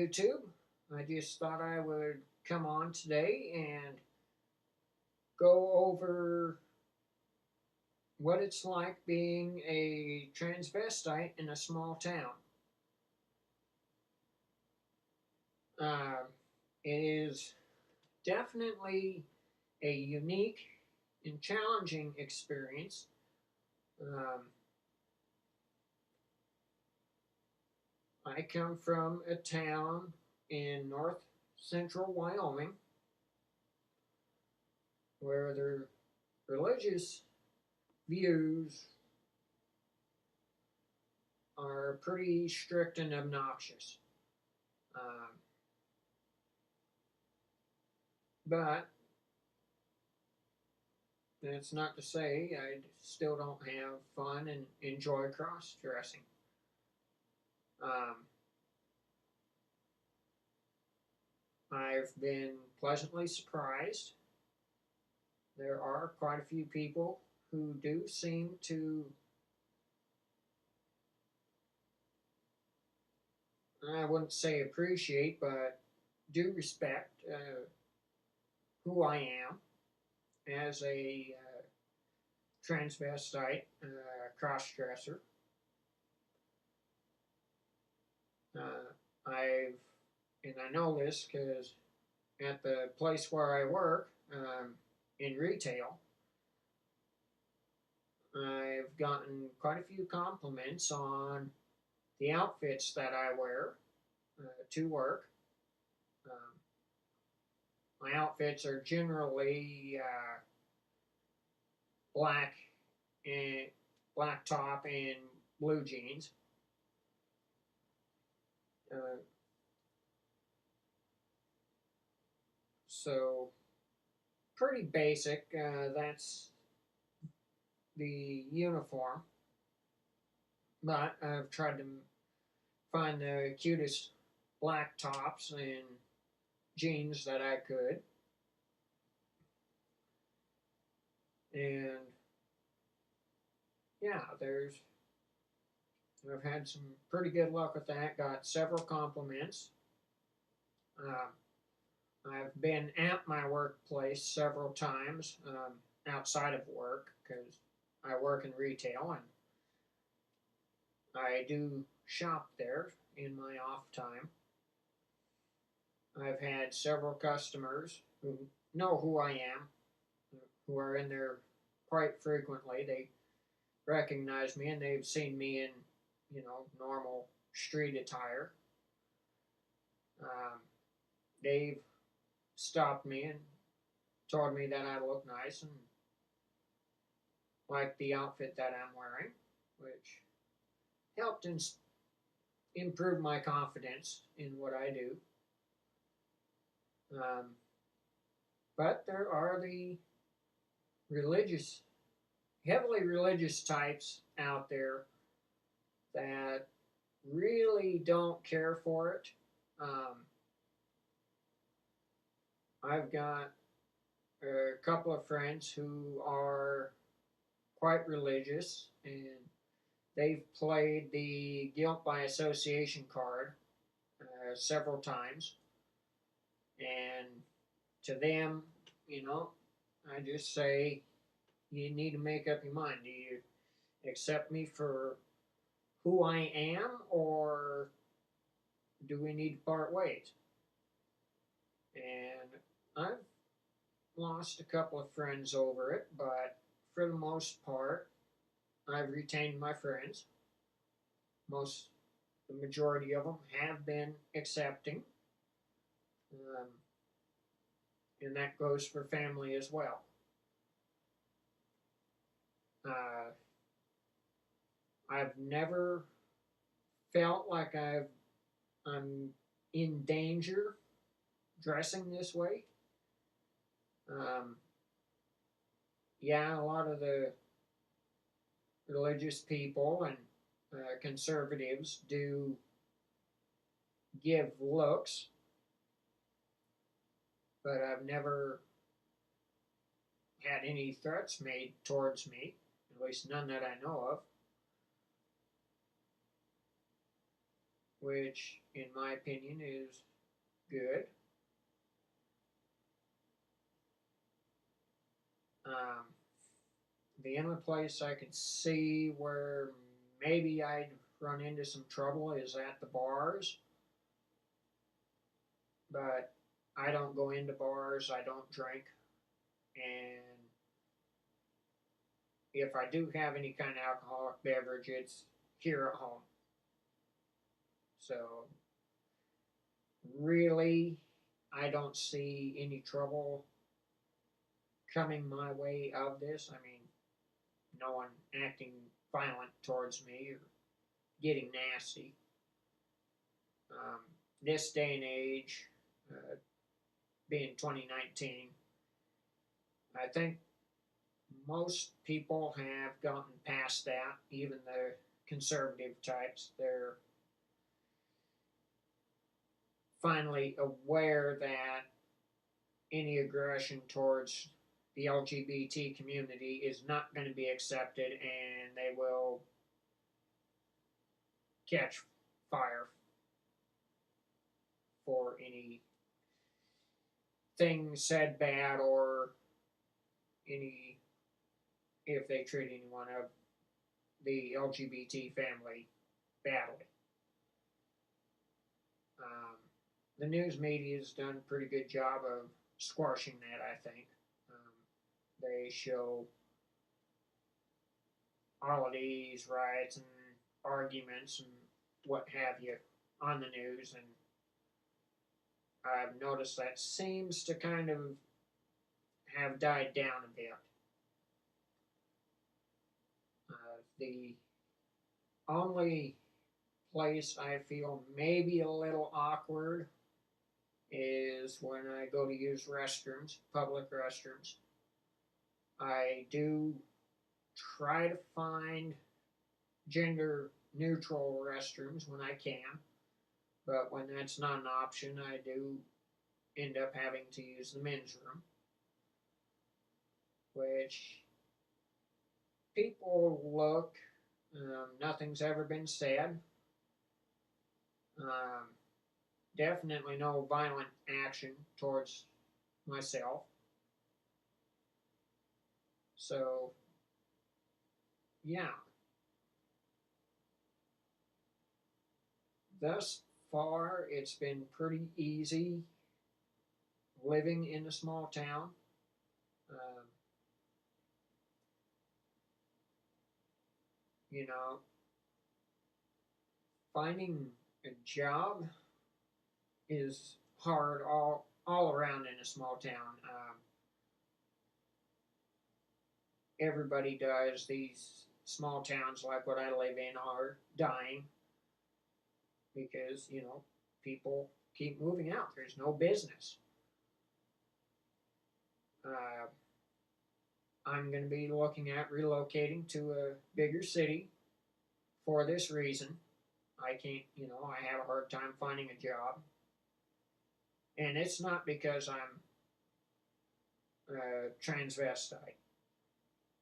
YouTube. I just thought I would come on today and go over what it's like being a transvestite in a small town. Uh, it is definitely a unique and challenging experience. Um, I come from a town in north central Wyoming where the religious views are pretty strict and obnoxious. Um, but that's not to say I still don't have fun and enjoy cross dressing. Um, I've been pleasantly surprised. There are quite a few people who do seem to, I wouldn't say appreciate, but do respect who I am as a transvestite cross dresser. I've, and I know this because at the place where I work in retail, I've gotten quite a few compliments on the outfits that I wear to work. Um, my outfits are generally black and black top and blue jeans. Uh, so pretty basic. That's the uniform, but I've tried to find the cutest black tops and jeans that I could, and yeah, there's I've had some pretty good luck with that. Got several compliments. Uh, I've been at my workplace several times outside of work because I work in retail and I do shop there in my off time. I've had several customers who know who I am, who are in there quite frequently. They recognize me and they've seen me in, normal street attire. Um, they've stopped me and told me that I look nice and like the outfit that I'm wearing, which helped improve my confidence in what I do. Um, but there are the religious, heavily religious types out there that really don't care for it. I've got a couple of friends who are quite religious and they've played the guilt by association card several times. And to them, I just say, you need to make up your mind. Do you accept me for who I am, or do we need to part ways? And I've lost a couple of friends over it, but for the most part, I've retained my friends. The majority of them have been accepting, um, and that goes for family as well. Uh, I've never felt like I'm in danger dressing this way. Um, yeah, a lot of the religious people and conservatives do give looks, but I've never had any threats made towards me, at least none that I know of. which, in my opinion, is good. Um, the only place I could see where maybe I'd run into some trouble is at the bars, but I don't go into bars, I don't drink, and if I do have any kind of alcoholic beverage, it's here at home. So, really, I don't see any trouble coming my way of this. I mean, no one acting violent towards me or getting nasty. Um, this day and age, being 2019, I think most people have gotten past that, even the conservative types. They're finally aware that any aggression towards the LGBT community is not going to be accepted, and they will catch fire for any thing said bad or any if they treat anyone of the LGBT family badly. Um, the news media has done a pretty good job of squashing that, I think. They show all of these riots and arguments and what have you on the news, and I've noticed that seems to kind of have died down a bit. The only place I feel maybe a little awkward is when I go to use restrooms, public restrooms. I do try to find gender neutral restrooms when I can, but when that's not an option, I do end up having to use the men's room, which people look, nothing's ever been said. Um, Definitely no violent action towards myself. So, yeah, thus far it's been pretty easy living in a small town. Um, you know, finding a job is hard all around in a small town. Everybody does. These small towns like what I live in are dying because people keep moving out. There's no business. Uh, I'm going to be looking at relocating to a bigger city for this reason. I can't, I have a hard time finding a job. And it's not because I'm a transvestite.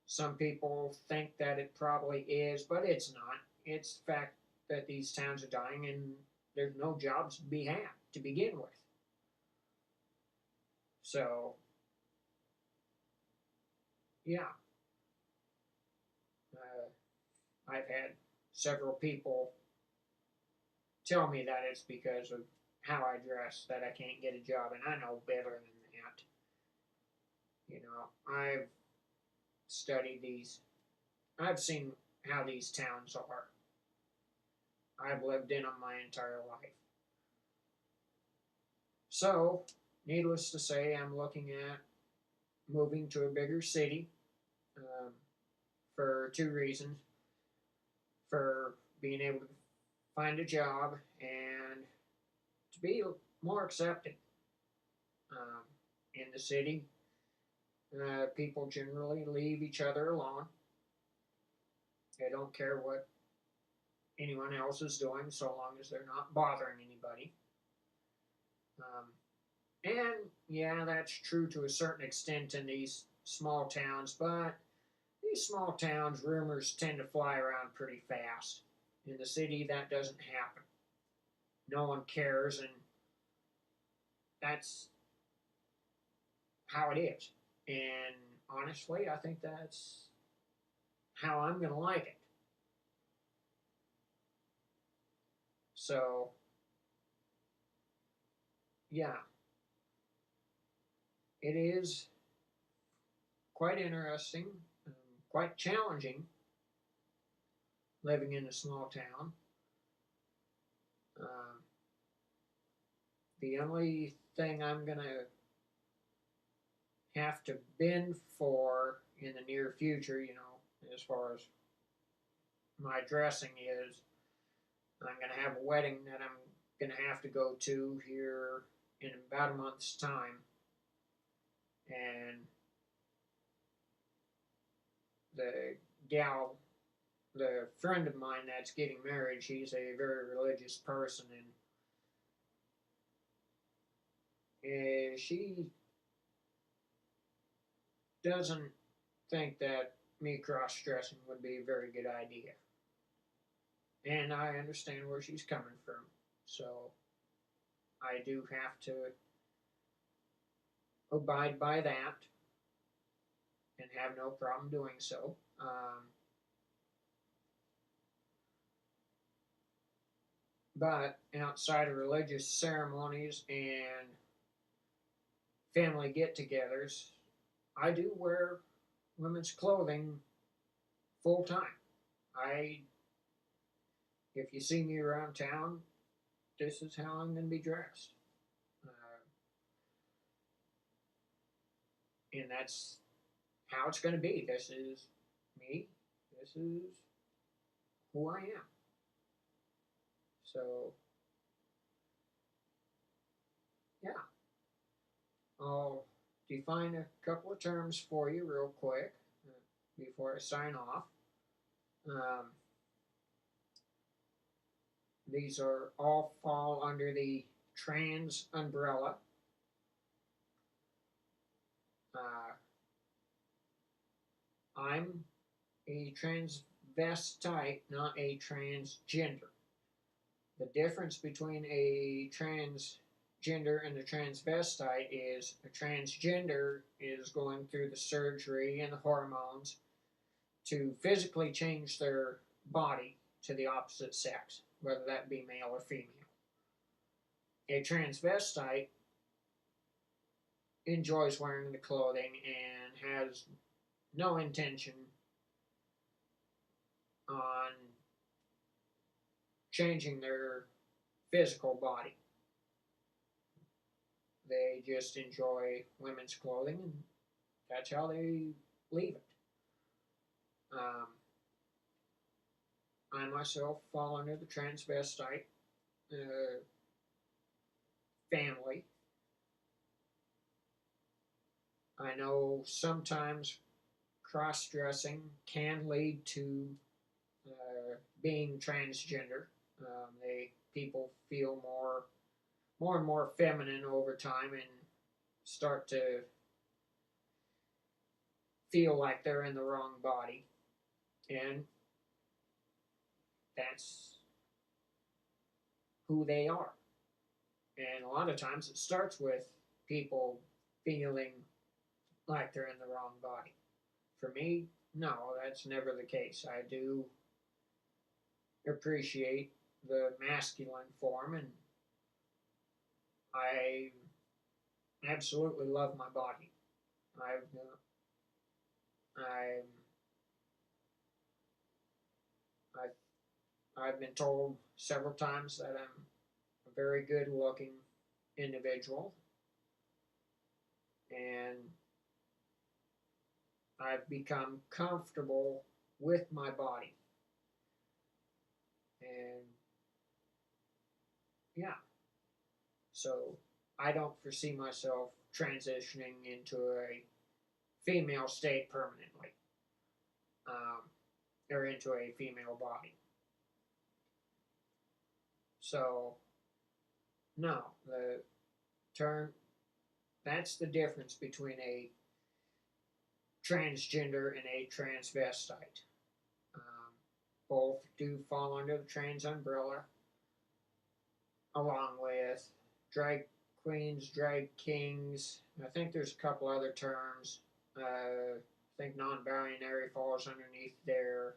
Some people think that it probably is, but it's not. It's the fact that these towns are dying and there's no jobs to be had to begin with. So, yeah, I've had several people tell me that it's because of how I dress that I can't get a job, and I know better than that. I've studied these, I've seen how these towns are. I've lived in them my entire life. So, needless to say, I'm looking at moving to a bigger city um, for two reasons: for being able to find a job and to be more accepted. Um, in the city, people generally leave each other alone. They don't care what anyone else is doing so long as they're not bothering anybody. Um, and yeah, that's true to a certain extent in these small towns, but these small towns, rumors tend to fly around pretty fast. In the city, that doesn't happen. no one cares, and that's how it is. And honestly, I think that's how I'm going to like it. So, yeah, it is quite interesting, um, quite challenging living in a small town. Um, the only thing I'm going to have to bend for in the near future, as far as my dressing is, I'm going to have a wedding that I'm going to have to go to here in about a month's time. And the gal, the friend of mine that's getting married, she's a very religious person, and she doesn't think that me cross dressing would be a very good idea. And I understand where she's coming from. So I do have to abide by that and have no problem doing so. But outside of religious ceremonies and family get togethers, I do wear women's clothing full time. I, if you see me around town, this is how I'm going to be dressed. Uh, and that's how it's going to be. This is me. This is who I am. So, yeah. I'll define a couple of terms for you real quick before I sign off. Um, these are all fall under the trans umbrella. Uh, I'm a transvestite, not a transgender. The difference between a transgender and a transvestite is a transgender is going through the surgery and the hormones to physically change their body to the opposite sex, whether that be male or female. A transvestite enjoys wearing the clothing and has no intention on changing their physical body. They just enjoy women's clothing, and that's how they leave it. Um, I myself fall under the transvestite uh, family. I know sometimes cross dressing can lead to being transgender. People feel more and more feminine over time and start to feel like they're in the wrong body, and that's who they are. And a lot of times it starts with people feeling like they're in the wrong body. For me, no, that's never the case. I do appreciate the masculine form, and I absolutely love my body. I've I I've been told several times that I'm a very good looking individual, and I've become comfortable with my body. And yeah, so I don't foresee myself transitioning into a female state permanently, um, or into a female body. So, no, the term, that's the difference between a transgender and a transvestite. Um, Both do fall under the trans umbrella. along with drag queens, drag kings. I think there's a couple other terms. I think non-binary falls underneath there.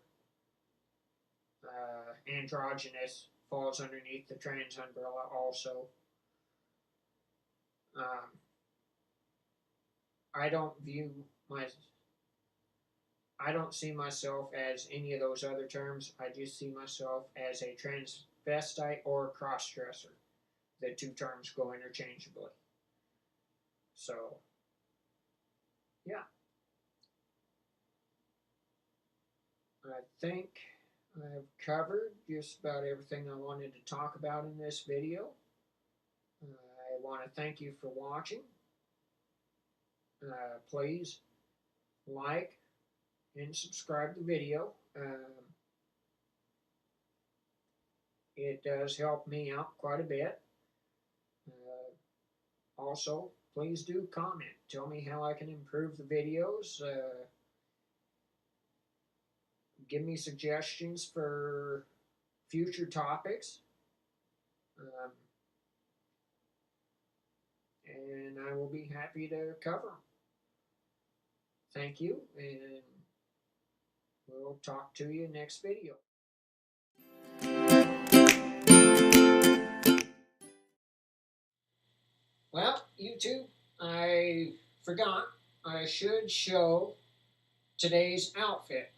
Androgynous falls underneath the trans umbrella also. Um, I don't view my I don't see myself as any of those other terms. I just see myself as a transvestite or a cross-dresser. The two terms go interchangeably. So, yeah, I think I've covered just about everything I wanted to talk about in this video. I want to thank you for watching. Please like and subscribe to the video. It does help me out quite a bit. Also, please do comment. Tell me how I can improve the videos. Give me suggestions for future topics. And I will be happy to cover them. Thank you, and we'll talk to you next video. Well, YouTube, I forgot. I should show today's outfit.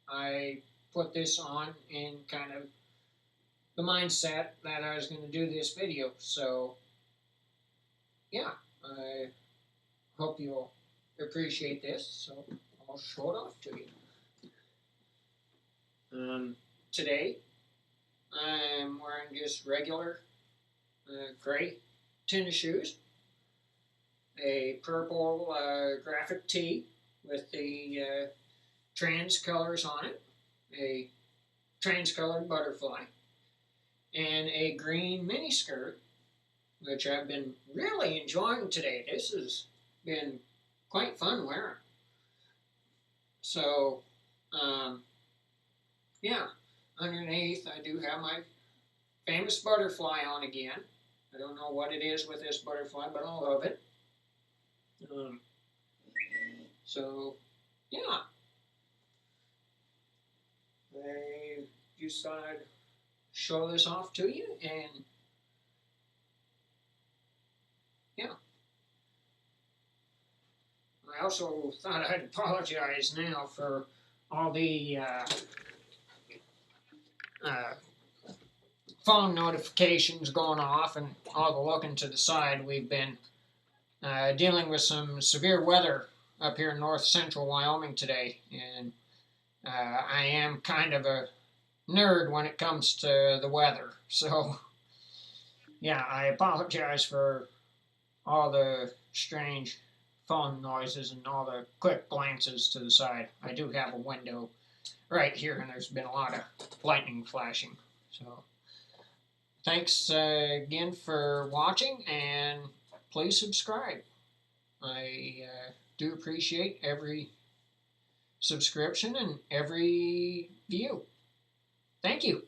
I put this on in kind of the mindset that I was going to do this video. So, yeah, I hope you'll appreciate this. So, I'll show it off to you. Today, I'm wearing just regular gray tennis shoes, a purple graphic tee with the trans colors on it, a trans-colored butterfly, and a green mini skirt, which I've been really enjoying today. This has been quite fun wearing. So, yeah, underneath I do have my famous butterfly on again. I don't know what it is with this butterfly, but I love it. So, yeah. I just thought I'd show this off to you, and yeah. I also thought I'd apologize now for all the phone notifications going off and all the looking to the side. We've been dealing with some severe weather up here in north central Wyoming today, and I am kind of a nerd when it comes to the weather. So, yeah, I apologize for all the strange phone noises and all the quick glances to the side. I do have a window right here, and there's been a lot of lightning flashing. So, thanks again for watching, and please subscribe. I do appreciate every subscription and every view. Thank you.